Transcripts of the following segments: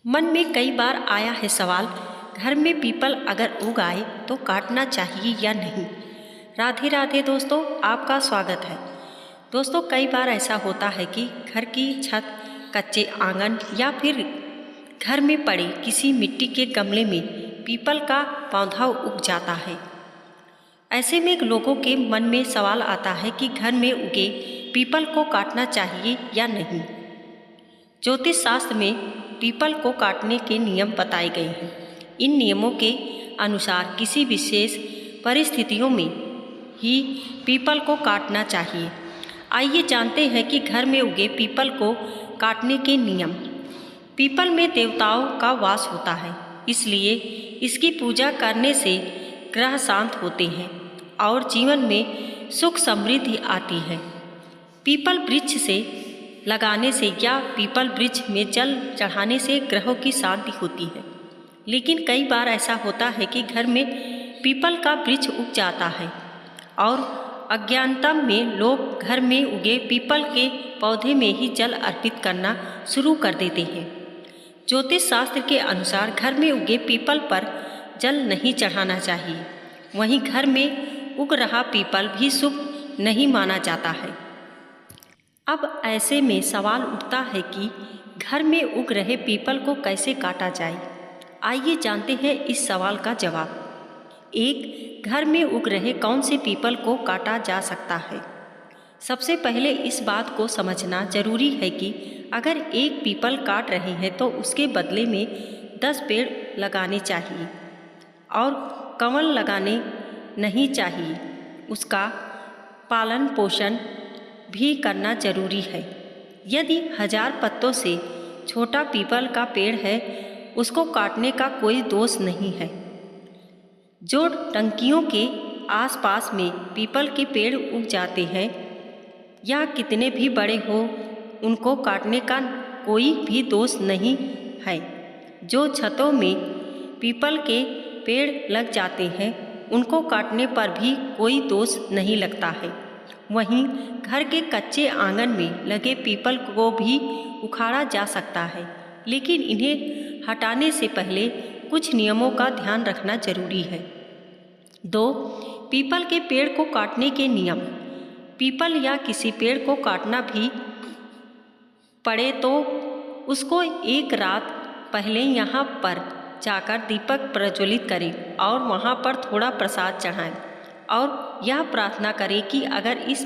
मन में कई बार आया है सवाल, घर में पीपल अगर उग आए तो काटना चाहिए या नहीं। राधे राधे दोस्तों, आपका स्वागत है। दोस्तों, कई बार ऐसा होता है कि घर की छत, कच्चे आंगन या फिर घर में पड़े किसी मिट्टी के गमले में पीपल का पौधा उग जाता है। ऐसे में लोगों के मन में सवाल आता है कि घर में उगे पीपल को काटना चाहिए या नहीं। ज्योतिष शास्त्र में पीपल को काटने के नियम बताए गए हैं। इन नियमों के अनुसार किसी विशेष परिस्थितियों में ही पीपल को काटना चाहिए। आइए जानते हैं कि घर में उगे पीपल को काटने के नियम। पीपल में देवताओं का वास होता है, इसलिए इसकी पूजा करने से ग्रह शांत होते हैं और जीवन में सुख समृद्धि आती है। पीपल वृक्ष से लगाने से या पीपल वृक्ष में जल चढ़ाने से ग्रहों की शांति होती है। लेकिन कई बार ऐसा होता है कि घर में पीपल का वृक्ष उग जाता है और अज्ञानता में लोग घर में उगे पीपल के पौधे में ही जल अर्पित करना शुरू कर देते हैं। ज्योतिष शास्त्र के अनुसार घर में उगे पीपल पर जल नहीं चढ़ाना चाहिए। वहीं घर में उग रहा पीपल भी शुभ नहीं माना जाता है। अब ऐसे में सवाल उठता है कि घर में उग रहे पीपल को कैसे काटा जाए। आइए जानते हैं इस सवाल का जवाब। 1. घर में उग रहे कौन से पीपल को काटा जा सकता है। सबसे पहले इस बात को समझना जरूरी है कि अगर एक पीपल काट रहे हैं तो उसके बदले में 10 पेड़ लगाने चाहिए और कंवल लगाने नहीं चाहिए। उसका पालन पोषण भी करना जरूरी है। यदि 1000 पत्तों से छोटा पीपल का पेड़ है, उसको काटने का कोई दोष नहीं है। जो टंकियों के आसपास में पीपल के पेड़ उग जाते हैं या कितने भी बड़े हो, उनको काटने का कोई भी दोष नहीं है। जो छतों में पीपल के पेड़ लग जाते हैं, उनको काटने पर भी कोई दोष नहीं लगता है। वहीं घर के कच्चे आंगन में लगे पीपल को भी उखाड़ा जा सकता है, लेकिन इन्हें हटाने से पहले कुछ नियमों का ध्यान रखना जरूरी है। 2. पीपल के पेड़ को काटने के नियम। पीपल या किसी पेड़ को काटना भी पड़े तो उसको एक रात पहले यहाँ पर जाकर दीपक प्रज्वलित करें और वहाँ पर थोड़ा प्रसाद चढ़ाएं और यह प्रार्थना करें कि अगर इस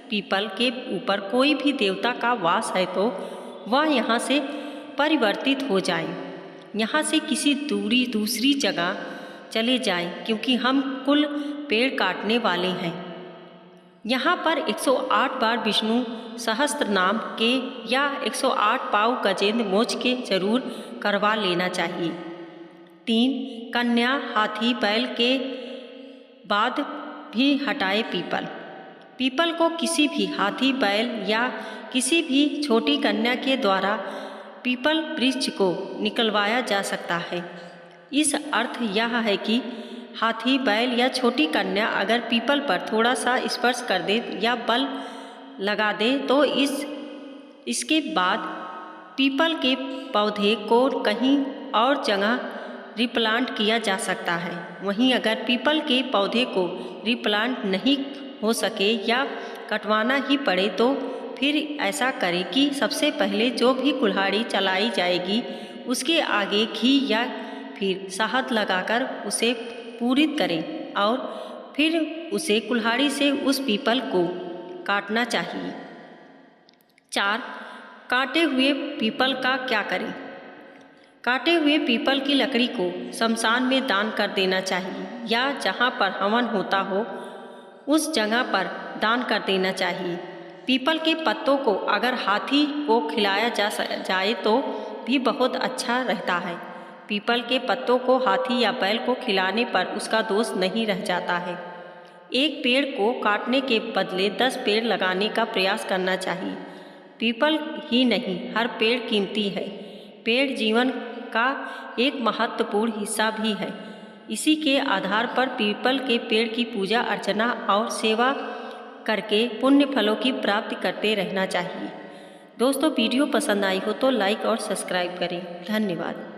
पीपल के ऊपर कोई भी देवता का वास है तो वह यहाँ से परिवर्तित हो जाए, यहाँ से किसी दूसरी जगह चले जाएं, क्योंकि हम कुल पेड़ काटने वाले हैं। यहाँ पर 108 बार विष्णु सहस्त्र नाम के या 108 पाव गजेंद्र मोक्ष के जरूर करवा लेना चाहिए। 3. कन्या, हाथी, बैल के बाद भी हटाए पीपल को किसी भी हाथी, बैल या किसी भी छोटी कन्या के द्वारा पीपल वृक्ष को निकलवाया जा सकता है। इस अर्थ यह है कि हाथी, बैल या छोटी कन्या अगर पीपल पर थोड़ा सा स्पर्श कर दे या बल लगा दे तो इसके बाद पीपल के पौधे को कहीं और जगह रिप्लांट किया जा सकता है। वहीं अगर पीपल के पौधे को रिप्लांट नहीं हो सके या कटवाना ही पड़े तो फिर ऐसा करें कि सबसे पहले जो भी कुल्हाड़ी चलाई जाएगी उसके आगे घी या फिर शहद लगाकर उसे पूरित करें और फिर उसे कुल्हाड़ी से उस पीपल को काटना चाहिए। 4. काटे हुए पीपल का क्या करें। काटे हुए पीपल की लकड़ी को शमशान में दान कर देना चाहिए या जहाँ पर हवन होता हो उस जगह पर दान कर देना चाहिए। पीपल के पत्तों को अगर हाथी को खिलाया जाए तो भी बहुत अच्छा रहता है। पीपल के पत्तों को हाथी या बैल को खिलाने पर उसका दोष नहीं रह जाता है। एक पेड़ को काटने के बदले 10 पेड़ लगाने का प्रयास करना चाहिए। पीपल ही नहीं, हर पेड़ कीमती है। पेड़ जीवन का एक महत्वपूर्ण हिस्सा भी है। इसी के आधार पर पीपल के पेड़ की पूजा अर्चना और सेवा करके पुण्य फलों की प्राप्ति करते रहना चाहिए। दोस्तों वीडियो पसंद आई हो तो लाइक और सब्सक्राइब करें। धन्यवाद।